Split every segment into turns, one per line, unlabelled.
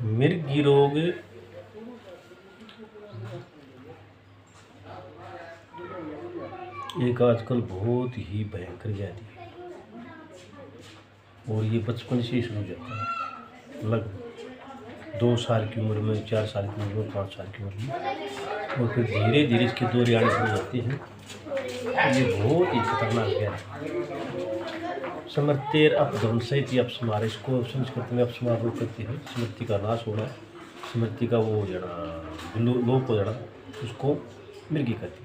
मिर्गी रोग एक आजकल बहुत ही भयंकर व्याधि है और ये बचपन से ही शुरू हो जाता है। लगभग 2 साल की उम्र में, 4 साल की उम्र में, 5 साल की उम्र में, और फिर धीरे धीरे इसके दौरे आने शुरू हो जाते हैं। ये बहुत ही खतरनाक व्याधि है। समर्तेर अपध्वंसित अपस्मार, इसको संस्कृत में अपस्मार रोग कहते हैं। स्मृति का नाश होना, स्मृति का वो जाना, लोप हो जाना, उसको मिर्गी कहते हैं।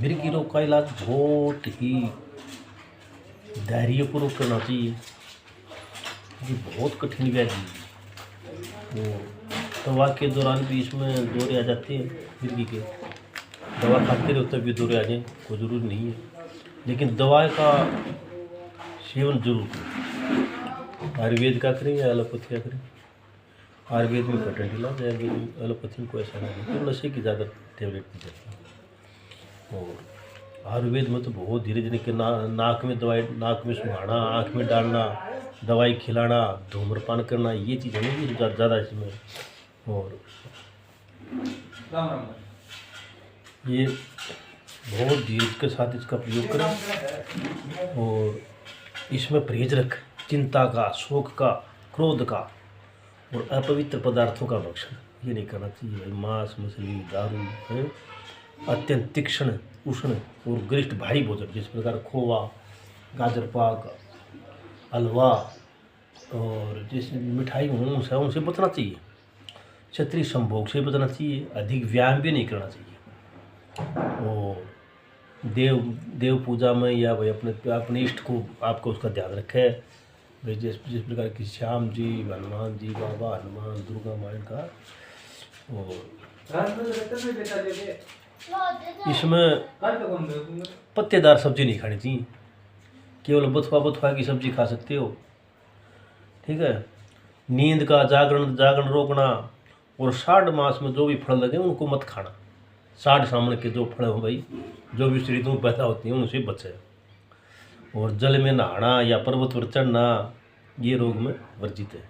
मिर्गी रोग का इलाज बहुत ही धैर्यपूर्वक करना चाहिए। ये बहुत कठिन व्याधि है। वो दवा के दौरान भी इसमें दौरे आ जाते हैं मिर्गी के। दवा खाते रहो तब भी दौरे आ जाए, कोई ज़रूरी नहीं है, लेकिन दवा का सेवन जरूर करें। आयुर्वेद का करें या एलोपैथी का करें। आयुर्वेद में पेटेंट इलाज, आयुर्वेद में, एलोपैथी में कोई ऐसा नहीं है। तो नशे की ज़्यादा टेबलेट दी जाती है। और आयुर्वेद में तो बहुत धीरे धीरे के नाक में दवाई, नाक में सुहाना, आँख में डालना, दवाई खिलाना, धूम्रपान करना, ये चीज़ें नहीं ज़्यादा इसमें। और ये बहुत धीरे के साथ इसका प्रयोग करें और इसमें परहेज रखें। चिंता का, शोक का, क्रोध का और अपवित्र पदार्थों का भक्षण ये नहीं करना चाहिए। मांस, मछली, दारू है, अत्यंत तीक्ष्ण, उष्ण और गरिष्ठ भारी भोजन, जिस प्रकार खोवा, गाजर पाक, हलवा और जैसे मिठाई उनसे बचना चाहिए। क्षत्रिय संभोग से बचना चाहिए। अधिक व्यायाम भी नहीं करना चाहिए। और देव पूजा में या भाई अपने इष्ट को आपको उसका ध्यान रखे। भाई जिस प्रकार की श्याम जी, हनुमान जी, बाबा हनुमान, दुर्गा माँ का। और इसमें पत्तेदार सब्जी नहीं खानी चाहिए। केवल बथुआ की सब्जी खा सकते हो, ठीक है। नींद का, जागरण रोकना। और 60 मास में जो भी फल लगे उनको मत खाना। 60 सामने के जो फल हो भाई, जो भी ऋतु पैदा होती हैं उनसे बचे। और जल में नहाना या पर्वत पर चढ़ना ये रोग में वर्जित है।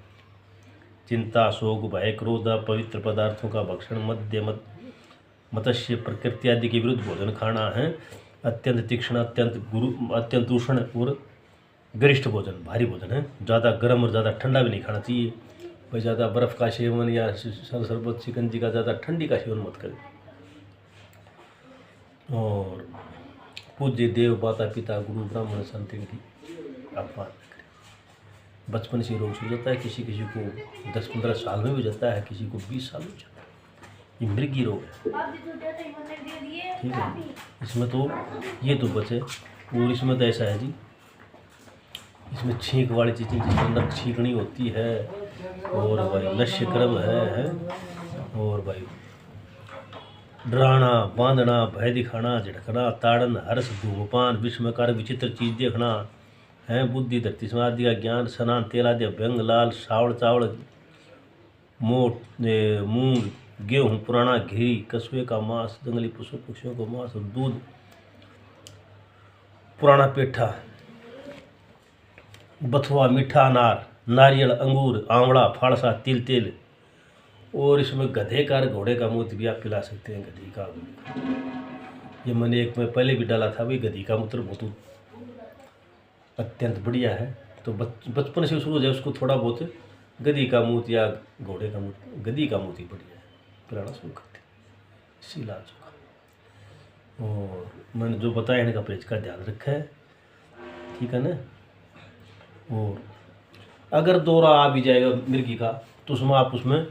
चिंता, शोक, भय, क्रोध, पवित्र पदार्थों का भक्षण, मत्स्य, प्रकृति आदि के विरुद्ध भोजन खाना है। अत्यंत तीक्ष्ण, अत्यंत उष्ण और गरिष्ठ भोजन, भारी भोजन है। ज़्यादा गर्म और ज़्यादा ठंडा भी नहीं खाना चाहिए। भाई ज़्यादा बर्फ़ का सेवन या शरबत, शिकंजी का ज़्यादा ठंडी का सेवन मत करें। और पूज्य देव, माता पिता, गुरु, ब्राह्मण, संत की अपमान न करें। बचपन से रोग हो जाता है, किसी को 10-15 साल में भी जाता है, किसी को 20 साल में जाता है। ये मृगी रोग है, ठीक है। इसमें तो ये तो बचे। और इसमें तो ऐसा है जी, इसमें छींक वाली चीज़ें, जिसमें नक छींकनी होती है, और भाई नश्य क्रम है। और भाई डराना, बांधना, भय दिखाना, झटकना, ताड़न, हर्ष, धूमपान, विस्मयकार विचित्र चीज देखना है, बुद्धि, धरती समाधि का ज्ञान, स्नान, तेल आदि, व्यंग, लाल, सावड़, चावड़, मोट, मूंग, गेहूँ, पुराना घी, कछुए का मांस, जंगली पशु पक्षियों का मांस और दूध, पुराना पेठा, बथुआ, मीठा अनार, नारियल, अंगूर, आंवला, फाड़सा, तिल तेल। और इसमें गधे का, घोड़े का मूत्र भी आप पिला सकते हैं। गधी का, ये मैंने एक में पहले भी डाला था। भाई गधी का मूत्र बहुत अत्यंत बढ़िया है। तो बचपन से शुरू हो जाए उसको थोड़ा बहुत गधी का मूत्र या घोड़े का मूत्र, गधी का मूत्र ही बढ़िया है, पिलाना शुरू करते इसी इलाज का। और मैंने जो बताया इनका परहेज का ध्यान रखा है, ठीक है ना। और अगर दौरा आ भी जाएगा मिर्गी का, तो उसमें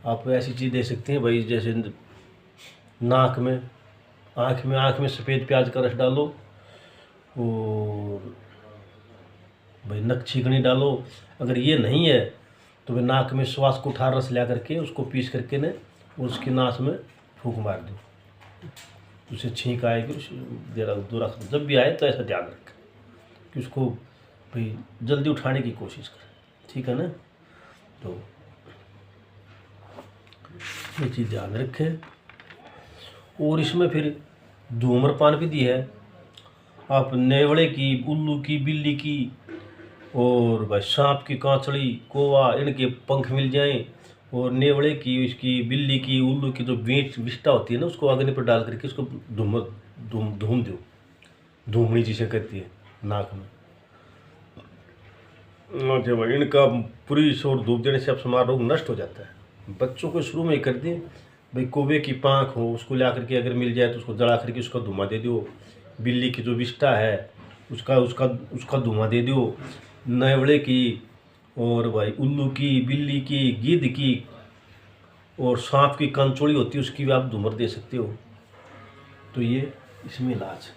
आप ऐसी चीज़ दे सकते हैं भाई, जैसे नाक में, आँख में सफ़ेद प्याज का रस डालो, और भाई नक छींकनी डालो। अगर ये नहीं है तो भाई नाक में श्वास को उठा रस ला करके उसको पीस करके ने उसकी नाक में फूंक मार दो, उसे छींक आएगी। दौरा जब भी आए तो ऐसा ध्यान रखें कि उसको भाई जल्दी उठाने की कोशिश करें, ठीक है ना। तो ये चीज़ ध्यान रखें। और इसमें फिर धूम्रपान विधि है। आप नेवड़े की, उल्लू की, बिल्ली की और भाई सांप की कांचड़ी, कौवा, इनके पंख मिल जाएं, और नेवले की, इसकी बिल्ली की, उल्लू की जो विष्ठा होती है ना, उसको अग्नि पर डाल करके उसको धूम दो, धूमनी जिसे कहती है नाक में। अच्छा भाई, इनका पूरी शोर धूप देने से अब समार रोग नष्ट हो जाता है। बच्चों को शुरू में कर दें भाई, कौवे की पाँख हो उसको ला करके अगर मिल जाए तो उसको जला करके उसका धुआं दे दो। बिल्ली की जो विष्ठा है उसका उसका उसका धुआं दे दो। नेवले की, और भाई उल्लू की, बिल्ली की, गिद्ध की, और सांप की कंचोड़ी होती है उसकी भी आप धूमर दे सकते हो। तो ये इसमें इलाज।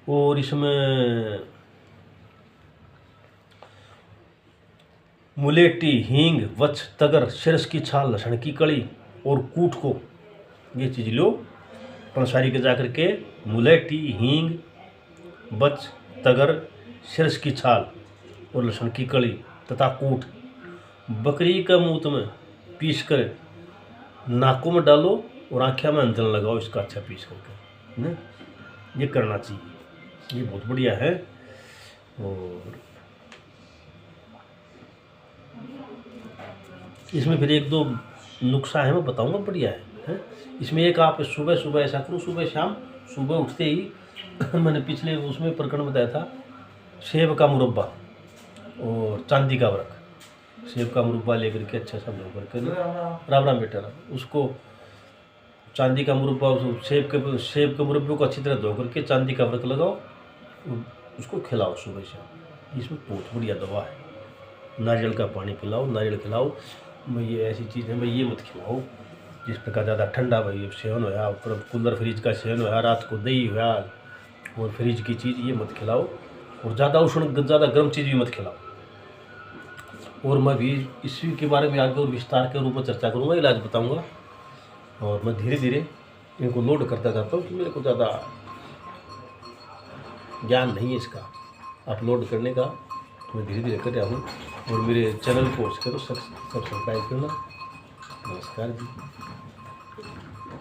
और इसमें मुलेठी, हींग, वच, तगर, सिरस की छाल, लहसुन की कड़ी और कूट को, ये चीज़ लो पंसारी के जाकर के। मुलेठी, हींग, बच, तगर, सिरस की छाल और लहसुन की कड़ी तथा कूट बकरी का मूत में पीस कर नाकों में डालो और आँखें में अंजन लगाओ, इसका अच्छा पीस करके ना, ये करना चाहिए, ये बहुत बढ़िया है। और इसमें फिर एक दो नुस्खा है मैं बताऊंगा, बढ़िया है। इसमें एक आप सुबह सुबह ऐसा करो, सुबह शाम, सुबह उठते ही मैंने पिछले उसमें प्रकरण बताया था, सेब का मुरब्बा और चांदी का वरक, सेब का मुरब्बा लेकर के अच्छा सा लो करके, राम राम बेटा राम, उसको चांदी का मुरब्बा, सेब के मुरब्बे को अच्छी तरह धो करके चांदी का वरक लगाओ, उसको खिलाओ सुबह शाम। इसमें बहुत बढ़िया दवा है। नारियल का पानी पिलाओ, नारियल खिलाओ। मैं ये ऐसी चीज़ है भाई, ये मत खिलाओ जिस प्रकार ज़्यादा ठंडा भाई सेवन होया, कूलर फ्रिज का सेवन होया, रात को दही होया और फ्रिज की चीज़, ये मत खिलाओ। और ज़्यादा उष्ण, ज़्यादा गर्म चीज़ भी मत खिलाओ। और मैं भी इसी के बारे में आगे और विस्तार के रूप में चर्चा करूँगा, इलाज बताऊँगा। और मैं धीरे धीरे इनको लोड करता जाता हूँ कि मेरे को ज़्यादा ज्ञान नहीं है इसका अपलोड करने का, तो मैं धीरे धीरे कर रहा हूँ। और मेरे चैनल को सब्सक्राइब करना। नमस्कार जी।